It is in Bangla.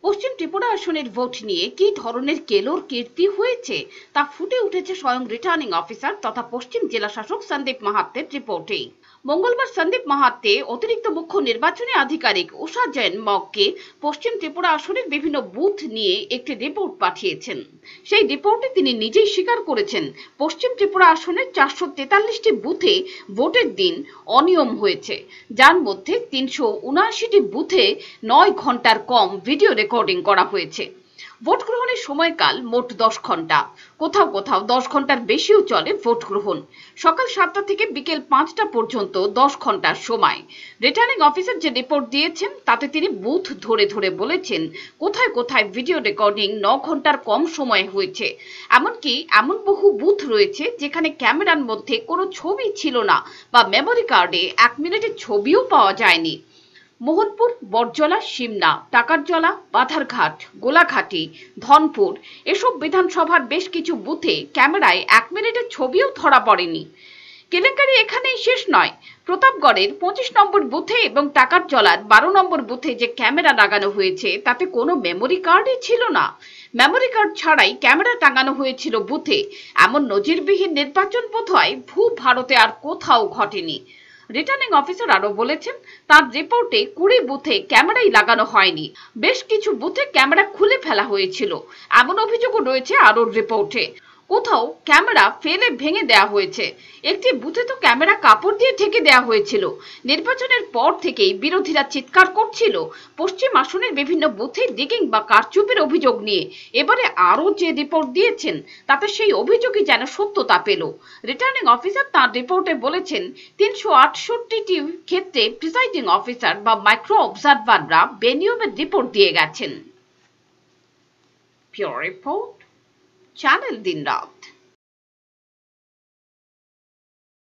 পশ্চিম ত্রিপুরা আসনের ভোট নিয়ে কি ধরনের কেলোর কীর্তি হয়েছে তা ফুটে উঠেছে স্বয়ং রিটার্নিং অফিসার তথা পশ্চিম জেলা শাসক সন্দীপ মাহাত্তের রিপোর্টে। মঙ্গলবার সন্দীপ মাহাত্তে অতিরিক্ত মুখ্য নির্বাচনী আধিকারিক উষা জৈন মগকে পশ্চিম ত্রিপুরা আসনের বিভিন্ন বুথ নিয়ে একটি রিপোর্ট পাঠিয়েছেন। সেই রিপোর্টে তিনি নিজেই স্বীকার করেছেন পশ্চিম ত্রিপুরা আসনের 443টি বুথে ভোটের দিন অনিয়ম হয়েছে, যার মধ্যে 379টি বুথে 9 ঘন্টার কম ভিডিও রেকর্ডিং করা হয়েছে। ভোট গ্রহণের সময়কাল মোট 10 ঘন্টা, কোথাও কোথাও 10 ঘন্টার বেশিও চলে ভোট গ্রহণ। সকাল 7টা থেকে বিকেল 5টা পর্যন্ত 10 ঘন্টার সময়। রিটার্নিং অফিসার যে রিপোর্ট দিয়েছেন তাতে তিনি বুথ ধরে ধরে বলেছেন কোথায় কোথায় ভিডিও রেকর্ডিং 9 ঘন্টার কম সময়ে হয়েছে। এমনকি এমন বহু বুথ রয়েছে যেখানে ক্যামেরার মধ্যে কোনো ছবি ছিল না বা মেমোরি কার্ডে 1 মিনিটের ছবিও পাওয়া যায়নি। মোহনপুর, বটজলা, সিমনা, টাকারজলা, বাধারঘাট, গোলাঘাটি, ধনপুর এসব বিধানসভার বেশ কিছু বুথে ক্যামেরায় 1 মিনিটের ছবিও ধরা পড়েনি। কেলেঙ্কারি এখানেই শেষ নয়। প্রতাপগড়ের 25 নম্বর বুথে এবং টাকারজলার 12 নম্বর বুথে যে ক্যামেরা লাগানো হয়েছে তাতে কোনো মেমোরি কার্ডই ছিল না। মেমোরি কার্ড ছাড়াই ক্যামেরা টাঙানো হয়েছিল বুথে। এমন নজিরবিহীন নির্বাচন বোধহয় ভারতে আর কোথাও ঘটেনি। রিটার্নিং অফিসার আরো বলেছেন তার রিপোর্টে 20 বুথে ক্যামেরাই লাগানো হয়নি, বেশ কিছু বুথে ক্যামেরা খুলে ফেলা হয়েছিল এমন অভিযোগও রয়েছে আরোর রিপোর্টে। কোথাও ক্যামেরা ফেলে ভেঙে দেওয়া হয়েছে, একটি বুথে তো ক্যামেরা কাপড় দিয়ে ঢেকে দেওয়া হয়েছিল। নির্বাচনের পর থেকেই বিরোধীরা চিৎকার করছিল পশ্চিম আসনের বিভিন্ন বুথে ডিগিং বা কারচুপির অভিযোগ নিয়ে। এবারে আরো যে রিপোর্ট দিয়েছেন তাতে সেই অভিযোগই যেন সত্যতা পেল। রিটার্নিং অফিসার তার রিপোর্টে বলেছেন 368টি ক্ষেত্রে প্রিসাইডিং অফিসার বা মাইক্রো অবজারভাররা বেনিয়মের রিপোর্ট দিয়ে গেছেন। পিওর রিপোর্ট, চ্যানেল দিনরাত।